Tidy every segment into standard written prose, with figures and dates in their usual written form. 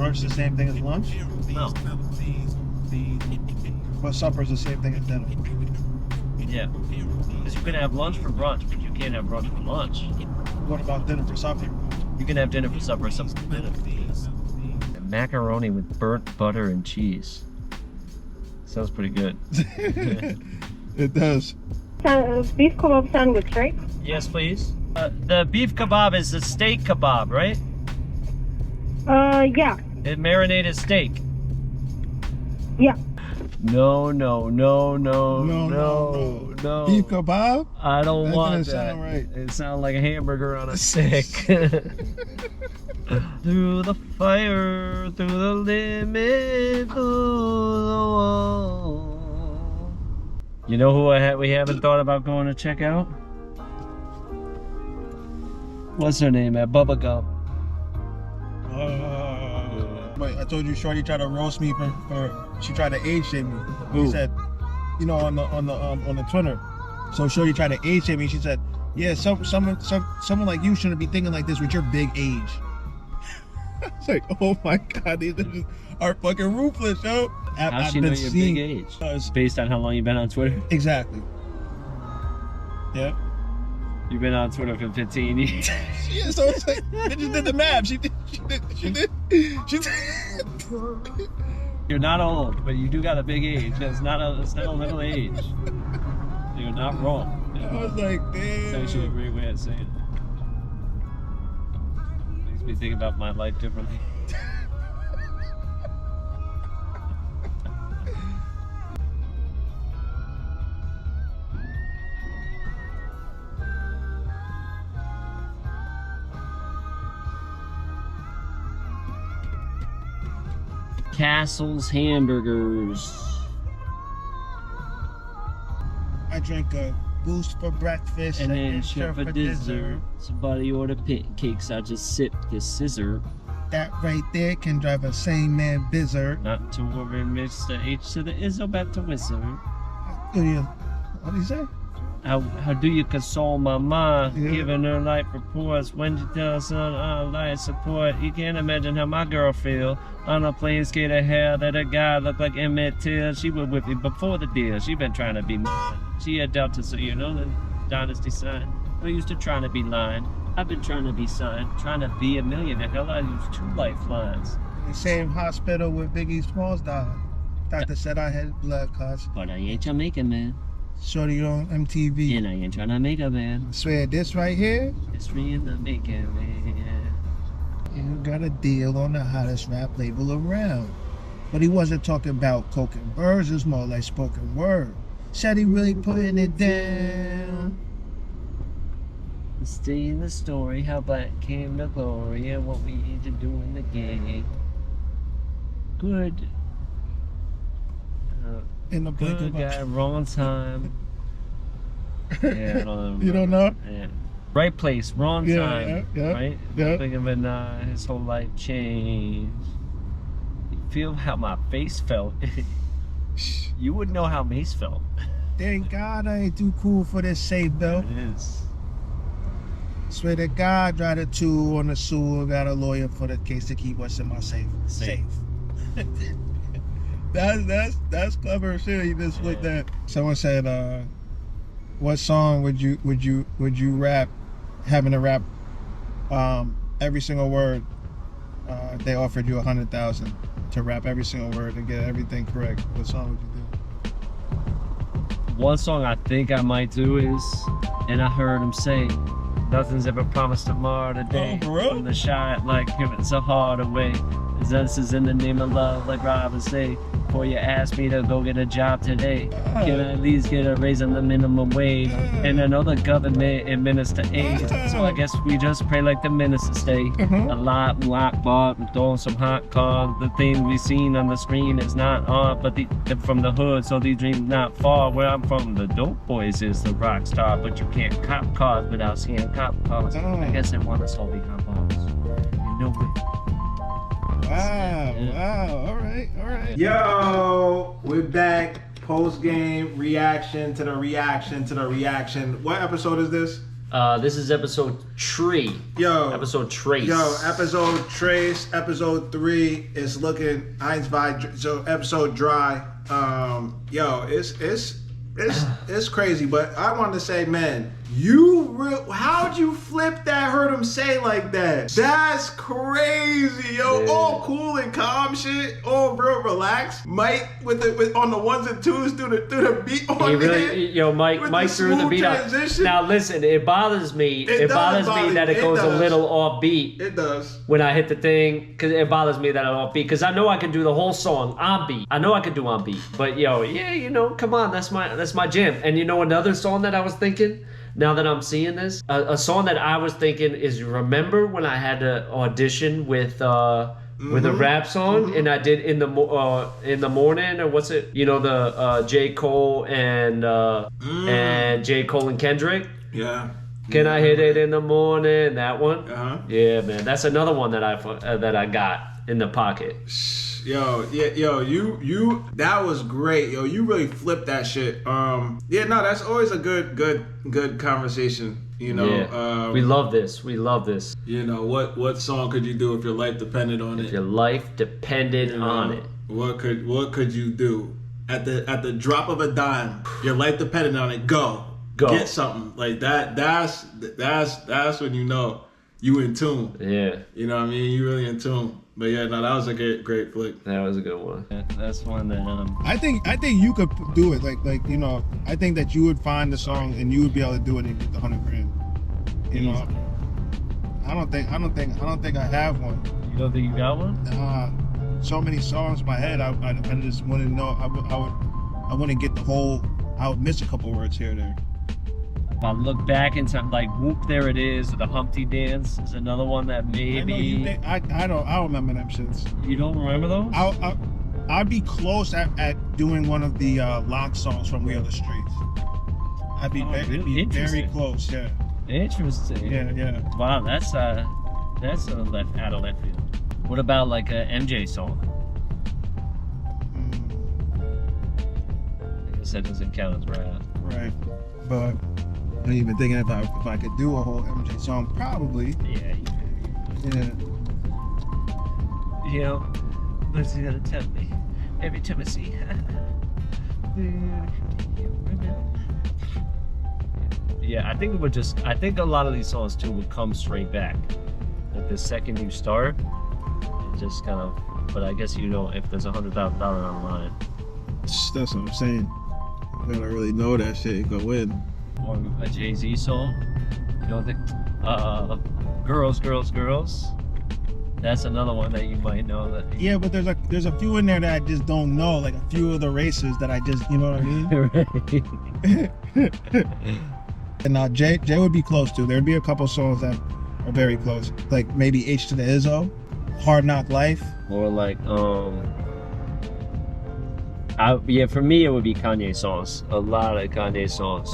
brunch the same thing as lunch? No. But supper is the same thing as dinner. Yeah. Because you can have lunch for brunch, but you can't have brunch for lunch. What about dinner for supper? You can have dinner for supper, supper for dinner. Macaroni with burnt butter and cheese. Sounds pretty good. It does. Beef kebab sandwich, right? Yes, please. The beef kebab is the steak kebab, right? Yeah. It marinated steak. Yeah. No. No. Beef kebab? I don't That want doesn't that. sound right. It sounds like a hamburger on a stick. Through the fire, through the limit, through the wall. You know who we haven't thought about going to check out? What's her name at Bubba Gump? Wait, I told you Shorty tried to roast me for she tried to age shame me. Who? She said, you know, on the Twitter. So Shorty tried to age shame me. She said, yeah, someone like you shouldn't be thinking like this with your big age. It's like, oh my God, these niggas are fucking ruthless, yo. How's she know your big age? Based on how long you've been on Twitter? Exactly. Yeah. You've been on Twitter for 15 years. Yeah, so it's like, bitches did the math. She did. You're not old, but you do got a big age. It's not a little age. You're not wrong. I was like, damn. It's actually a great way of saying it. Makes me think about my life differently. Castle's Hamburgers. I drank a Boost for breakfast And then share for dessert. Somebody order pancakes, I just sip this scissor. That right there can drive a sane man bizzard. Not to worry, Mr. H to the Izzo back to Wizard. What do you say? How do you console my mind? Yeah. Giving her life reports when you tell son I life support. You can't imagine how my girl feel. On a plane skater hair that a guy looked like Emmett Till. She was with me before the deal. She been trying to be mine. She a Delta, so you know the dynasty sign. I used to trying to be lying. I've been trying to be signed. Trying to be a millionaire. Hell, I used 2 lifelines. In the same hospital where Biggie Smalls died. Doctor said I had blood clots. But I ain't Jamaican, man. Shorty on MTV. And I ain't trying to make a man. I swear this right here, History in the making, man. you got a deal on the hottest rap label around. But he wasn't talking about coke and birds, it's more like spoken word. Said he really putting it down. Stay in the story, how black came to glory and what we need to do in the game. Good. In the blink Good of guy, wrong time. Yeah, I don't You don't know? Yeah. Right place, wrong Yeah, time. yeah, right? yeah. Think of it now, his whole life changed. You feel how my face felt. You wouldn't know how Mace felt. Thank God I ain't too cool for this safe belt. It is. Swear to God, drive a 2 on the sewer, got a lawyer for the case to keep what's in my safe. Safe. That's clever shit. He just with that. Someone said, what song would you rap, having to rap every single word? They offered you $100,000 to rap every single word and get everything correct. What song would you do? One song I think I might do is, and I heard him say, nothing's ever promised tomorrow today. Oh, for real? From the shot, like it's a hard way. This is in the name of love, like Rob would say. Before you ask me to go get a job today, can I at least get a raise on the minimum wage? And I know the government administer aid, so I guess we just pray like the minister stay. A lot bar, throwing some hot cars. The thing we seen on the screen is not on, but they're from the hood, so these dreams not far. Where I'm from, the dope boys is the rock star, but you can't cop cars without seeing cop cars. I guess they want us all behind bars. You know it. Wow, all right. Yo, we're back. Post-game reaction to the reaction to the reaction. What episode is this? This is episode 3. Episode Trace. Episode Trace. Episode 3 is looking so episode dry. It's crazy. But I wanted to say, man, how'd you flip that? Heard him say like that. That's crazy, yo. Yeah. All cool and calm shit. All real relaxed. Mike with on the ones and twos through the beat on there. Mike threw the beat up. Now listen, it bothers me. It bothers me that it goes a little off beat. It does. When I hit the thing, because it bothers me that I'm off beat. Because I know I can do the whole song on beat. I know I can do on beat. But come on, that's my jam. And you know another song that I was thinking? Now that I'm seeing this, a song that I was thinking is, remember when I had to audition with a rap song, and I did in the morning, or what's it? You know, the J. Cole and J. Cole and Kendrick. Yeah. Can I hit it in the morning? That one. Yeah, man, that's another one that I got in the pocket. You that was great, yo. You really flipped that shit. That's always a good conversation, you know. Yeah. We love this. You know, what song could you do if your life depended on it? If your life depended on it. What could you do? At the drop of a dime, your life depended on it. Go. Get something. Like that that's when you know you in tune. Yeah. You know what I mean? You really in tune. But yeah, no, that was a great flick. That was a good one. Yeah, that's one that I think you could do it. Like you know, I think that you would find the song and you would be able to do it and get the $100,000. You know, I don't think I have one. You don't think you got one? So many songs in my head. I just wouldn't know. I wouldn't get the whole. I would miss a couple words here or there. If I look back into like Whoop There It Is, or the Humpty Dance is another one that maybe. I don't remember them shits. You don't remember those? I'd be close at doing one of the lock songs from We Are the Streets. I'd be very close. Yeah. Interesting. Yeah. Wow, that's a left out of left field. What about like a MJ song? I guess that doesn't count as rap. Right, but. I'm even thinking if I could do a whole MJ song, probably. Yeah. You know, what's he gonna tell me? Every time I see. Yeah, I think I think a lot of these songs too would come straight back. Like the second you start, it just kind of. But I guess if there's $100,000 online. That's what I'm saying. You gotta really know that shit and go in. Or a Jay-Z song. You don't think? Girls. That's another one that you might know. Yeah, but there's a few in there that I just don't know. Like a few of the races that I just, you know what I mean? And Jay would be close to. There'd be a couple songs that are very close. Like maybe H to the Izzo, Hard Knock Life. Or like for me it would be Kanye songs. A lot of Kanye songs.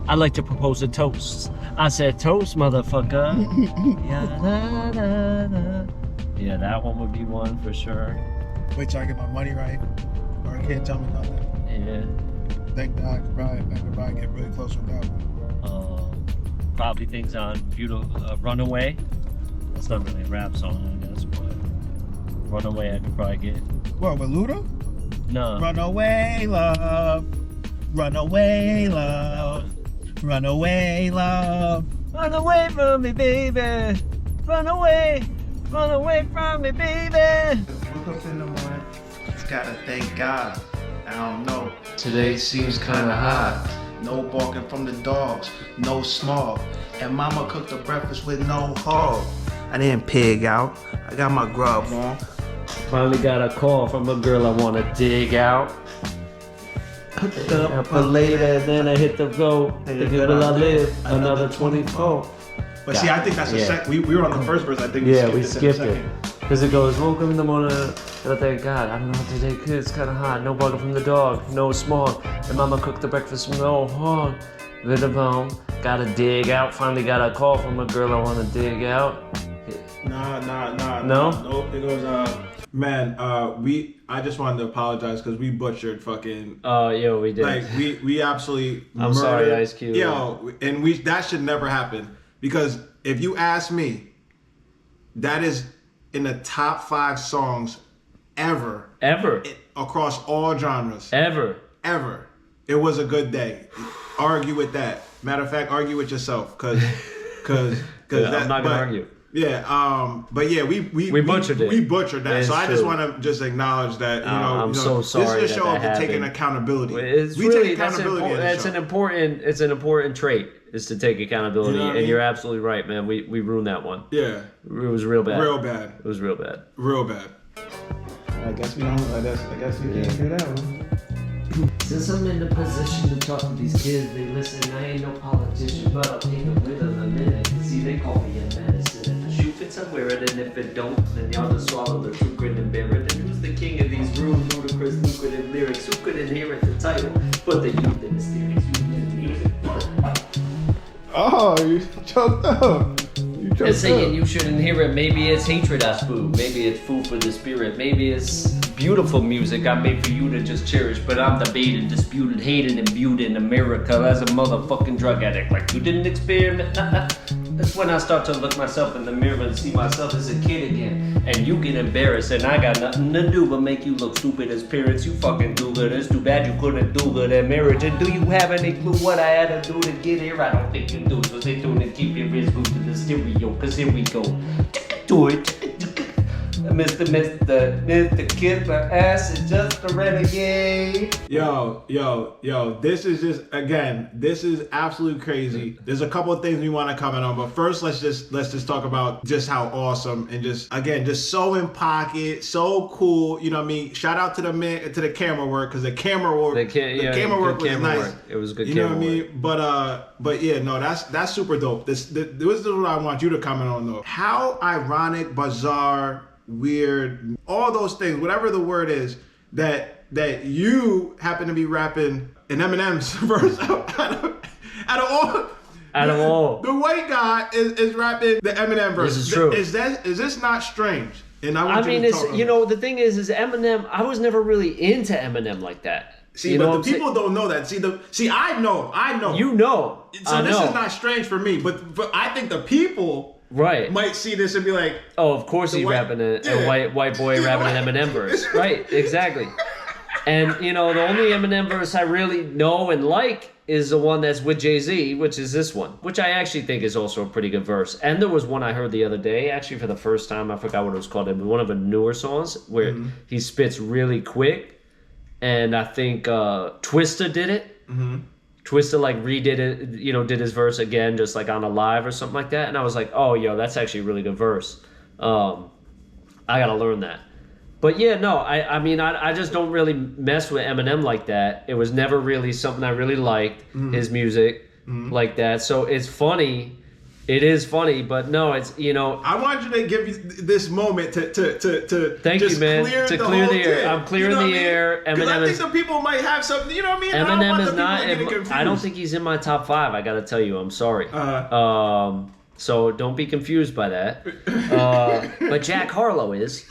I'd like to propose a toast. I said toast, motherfucker. Yeah, that one would be one for sure. Wait till I get my money right, or I can't tell me nothing. Yeah. Thank God, I could probably get really close with that one. Probably things on Runaway. That's not really a rap song, I guess, but Runaway I could probably get. What, with Luda? No. Runaway love. Runaway love. Runaway love. Run away from me, baby. Run away from me, baby. Woke up in the morning, just gotta thank God. I don't know. Today seems kinda hot. No barking from the dogs, no smog. And mama cooked the breakfast with no hog. I didn't pig out, I got my grub on. Finally got a call from a girl I wanna dig out. Picked up But later, then I hit the road. Thinking, will I live another 24? But see, I think that's the second. We were on the first verse. I think we skipped it. Because it goes, woke up in the morning, and I thank God. I don't know what to take, it's kind of hot. No barking from the dog, no smog. And mama cooked the breakfast from no hog. With a bone, gotta dig out. Finally got a call from a girl I wanna dig out. Nah. No? Nope. It goes, Man, I just wanted to apologize because we butchered fucking. Oh, yo, we did. Like we absolutely. I'm sorry, Ice Cube. Yo, and that should never happen because if you ask me, that is in the top 5 songs ever. Across all genres. Ever. It was a good day. Argue with that. Matter of fact, argue with yourself, cause I'm not gonna argue. Yeah, but yeah, we butchered it. We butchered that. It's so I just true. want to just acknowledge that. I'm so sorry. This is a show that of taking accountability. It's we really take accountability. it's an important trait is to take accountability, You know what I and mean? you're absolutely right, man. We ruined that one. Yeah, it was real bad. It was real bad. I guess we don't. I guess we can't do that one. Since I'm in the position to talk to these kids, they listen. I ain't no politician, but I'll take them with them a minute. See, they call me a medicine. If the shoe fits, I wear it, and if it don't, then y'all just swallow the truth, grin and bear it. And who's the king of these rude, ludicrous, lucrative lyrics? Who could inherit the title? But the youth and the mysterious music. Oh, you choked up. They're saying you shouldn't hear it. Maybe it's hatred I spew. Maybe it's food for the spirit. Maybe it's beautiful music I made for you to just cherish. But I'm debated, disputed, hated, and viewed in America as a motherfucking drug addict. Like you didn't experiment. That's when I start to look myself in the mirror and see myself as a kid again. And you get embarrassed and I got nothing to do but make you look stupid as parents. You fucking do good. It's too bad you couldn't do good at marriage. And do you have any clue what I had to do to get here? I don't think you do. So stay tuned and keep your ears glued to the stereo. Cause here we go. Do it. Mr. Kiss my ass is just a renegade. Yo, this is just, again, this is absolutely crazy. There's a couple of things we want to comment on, but first let's just talk about just how awesome and just so in pocket, so cool. You know what I mean? Shout out to the camera work, because the camera work was nice. It was good. You know what I mean? But yeah, no, that's super dope. This is what I want you to comment on though. How ironic, bizarre, weird, all those things, whatever the word is, that you happen to be rapping an Eminem's verse out of all. The white guy is rapping the Eminem verse. This is true. Is this not strange? And the thing is Eminem. I was never really into Eminem like that. See, but the people don't know that. See, I know. You know. So this is not strange for me, but I think the people might see this and be like, oh, of course he's rapping a white boy rapping an Eminem verse. Right, exactly. And, the only Eminem verse I really know and like is the one that's with Jay-Z, which is this one, which I actually think is also a pretty good verse. And there was one I heard the other day, actually for the first time, I forgot what it was called. It was one of the newer songs where he spits really quick. And I think Twista did it. Mm-hmm. Twista redid it, did his verse again, just on a live or something like that. And I was like, oh, yo, that's actually a really good verse. I got to learn that. But yeah, no, I just don't really mess with Eminem like that. It was never really something I really liked, his music like that. So it's funny. It is funny, but no, it's, I want you to give you this moment to thank just you, man. To clear the air. I'm clearing the air. Eminem I think some people might have something, you know what I mean? Eminem is not, I don't think he's in my top 5, I gotta tell you, I'm sorry. So don't be confused by that. But Jack Harlow is.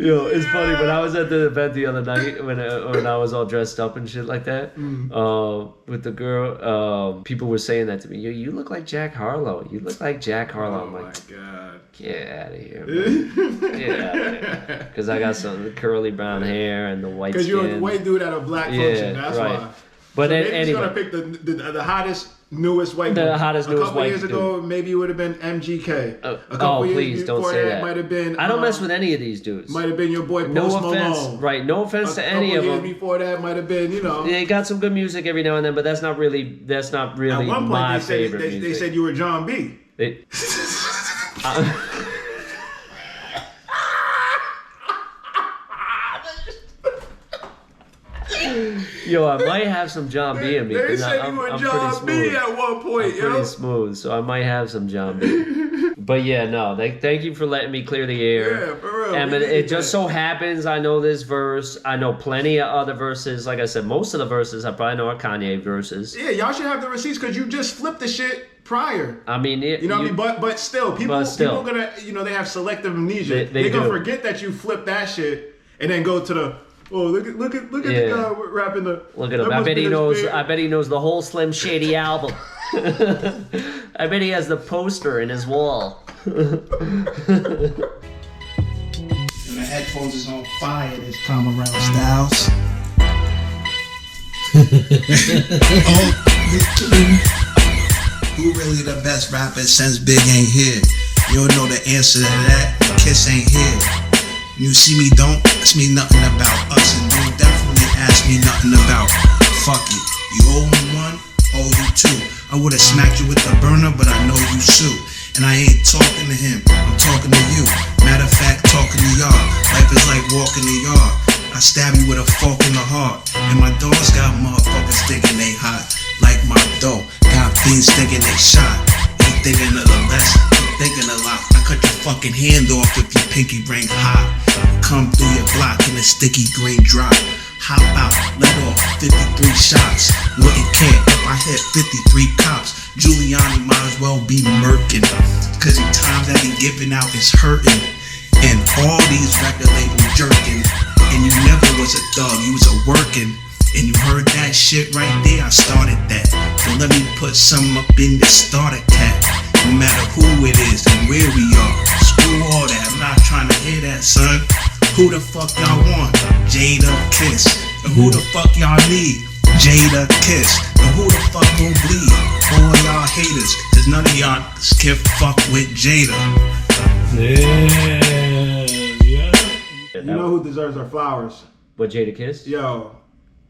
It's funny, when I was at the event the other night when I was all dressed up and shit like that with the girl, people were saying that to me. You look like Jack Harlow. You look like Jack Harlow. I'm like, my God. Get out of here, man. Get out of here. Because I got some curly brown hair and the white skin. Because you're a white dude at a black function. That's why. But so anyway. He's going to pick the hottest, newest white dude. The hottest, newest white dude. A couple years ago, maybe it would have been MGK. A couple years please don't say that. Might have been, I don't mess with any of these dudes. Might have been your boy Post Malone. Right, no offense to any of them. A couple years before that might have been, They got some good music every now and then, but that's not really At one point, my favorite music. They said you were John B. Yo, I might have some John B in me. They said you were John B at one point, I'm pretty smooth, so I might have some John B. But yeah, no, thank you for letting me clear the air. Yeah, for real. And it just so happens I know this verse. I know plenty of other verses. Like I said, most of the verses I probably know are Kanye verses. Yeah, y'all should have the receipts because you just flipped the shit prior. I mean, you know what I mean? But still, people gonna, they have selective amnesia. They're gonna forget that you flip that shit and then go to the, look at the guy rapping the. Look at him. I bet he knows. I bet he knows the whole Slim Shady album. I bet he has the poster in his wall. And the headphones is on fire this time around, Styles. Who really the best rapper since Big ain't here? You don't know the answer to that. Kiss ain't here. You see me, don't ask me nothing about us, and don't definitely ask me nothing about. Fuck it. You owe me one, owe you two. I would've smacked you with the burner, but I know you sue. And I ain't talking to him, I'm talking to you. Matter of fact, talking to y'all. Life is like walking the yard. I stab you with a fork in the heart. And my dogs got motherfuckers thinking they hot. Like my dough, got fiends thinking they shot. Ain't thinking of the less, ain't thinking a lot. I cut your fucking hand off if your pinky ring hot. Come through your block in a sticky green drop. Hop out, let off 53 shots. Wouldn't care if I hit 53 cops. Giuliani might as well be murking. Cause the times that he giving out is hurting. And all these record labels jerking. And you never was a thug, you was a working. And you heard that shit right there, I started that. So let me put some up in the starter cap. No matter who it is and where we are. Screw all that, I'm not trying to hear that, son. Who the fuck y'all want? Jada Kiss. And who the fuck y'all need? Jada Kiss. And who the fuck gon' bleed? All y'all haters. Cause none of y'all can fuck with Jada. Yeah. You know who deserves our flowers? What, Jada Kiss? Yo,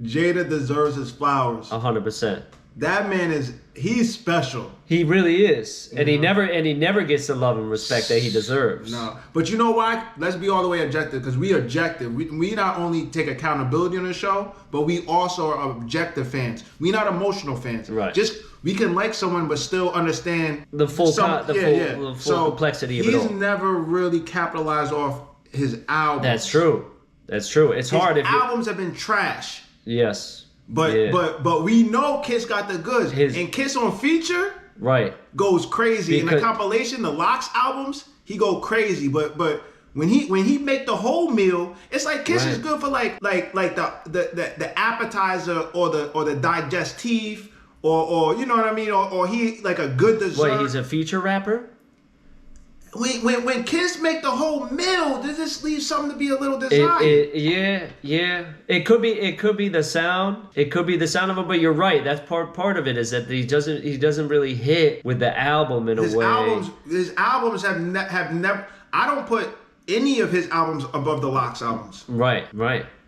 Jada deserves his flowers. 100%. That man he's special. He really is, and he never gets the love and respect that he deserves. No, but you know why? Let's be all the way objective, because we objective. We not only take accountability on the show, but we also are objective fans. We not emotional fans. Right. Just we can like someone, but still understand the full complexity of it all. He's never really capitalized off his albums. That's true. It's hard. His albums have been trash. Yes. But we know Kiss got the goods. And Kiss on feature goes crazy. In the compilation, the Locks albums, he go crazy. But when he make the whole meal, it's like Kiss is good for like the appetizer or the digestive or you know what I mean, or he like a good dessert. What, he's a feature rapper? When Kiss make the whole meal, does this leave something to be a little desired? Yeah. It could be the sound. It could be the sound of it, but you're right. That's part of it is that he doesn't really hit with the album in a way. His albums have never. I don't put any of his albums above the Locks albums. Right.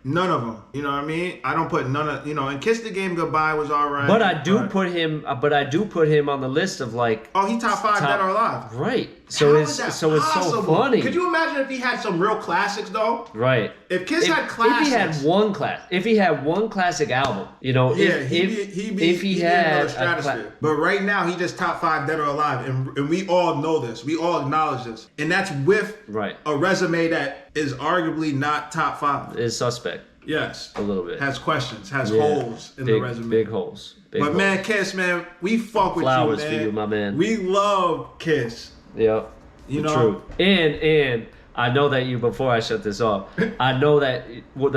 None of them. You know what I mean? I don't put none of, and Kiss the Game Goodbye was all right. But I do put him on the list of like. Oh, he top 5 Dead or Alive. Right. So it's so funny. Could you imagine if he had some real classics though? Right. If Kiss had classics. If he had one classic album, if he had stratosphere. But right now he just top 5 Dead or Alive, and we all know this. We all acknowledge this, and that's with a resume that is arguably not top 5. Is suspect. Yes. A little bit. Has questions. Has holes in the resume. Big holes. But man, Kiss, man, we fuck with flowers you, man. For you, my man. We love Kiss. Yep. True. And I know that before I shut this off, I know that one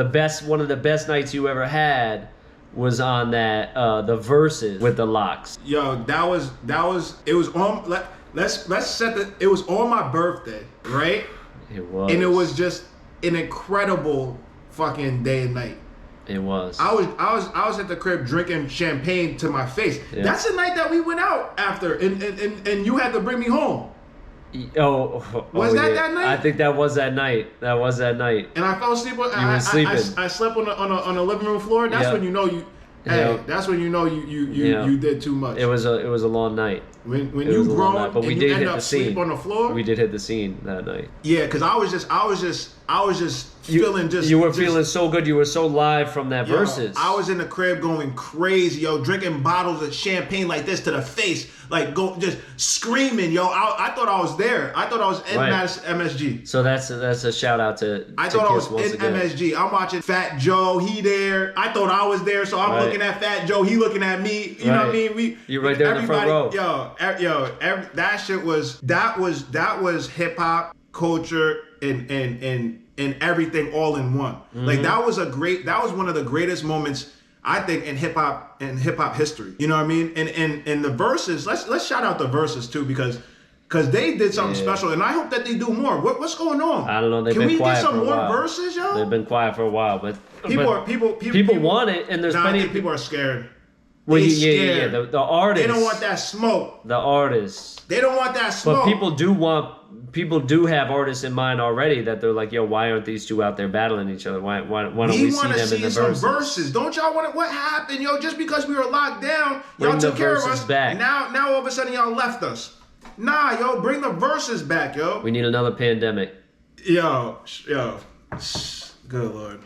of the best nights you ever had was on that the Verses with the Locks. Yo, that was it was on it was on my birthday, right? It was. And it was just an incredible fucking day and night. It was. I was at the crib drinking champagne to my face. Yeah. That's the night that we went out after, and you had to bring me home. Was that night? I think that was that night. And I fell asleep. You were sleeping. I slept on the living room floor. That's when you know you. Hey, that's when you know you did too much. It was a long night. When you grown, but we did hit the scene. Sleep on the floor. We did hit the scene that night. Yeah, because I was just feeling just. You were feeling so good. You were so live from that Verses. I was in the crib going crazy, drinking bottles of champagne like this to the face, like just screaming, I thought I was there. I thought I was in MSG. So that's a shout out to. I thought Kiss I was in MSG. I'm watching Fat Joe. He there. I thought I was there, so I'm looking at Fat Joe. He looking at me. You know what I mean? You're right there in the front row. Yo, that shit was hip hop culture and everything all in one. Mm-hmm. Like that was one of the greatest moments I think in hip hop history. You know what I mean? And the verses, let's shout out the verses too because they did something special, and I hope that they do more. What's going on? I don't know. Can we get some more verses, yo? They've been quiet for a while, but people want it, and there's plenty. I think people are scared. Scared. The artists. They don't want that smoke. The artists. They don't want that smoke. But people do have artists in mind already that they're like, yo, why aren't these two out there battling each other? Why don't we see them in the verses? Don't y'all want to? What happened, yo? Just because we were locked down, y'all took care of us. Back. Now all of a sudden y'all left us. Nah, yo, bring the verses back, yo. We need another pandemic. Yo. Good Lord.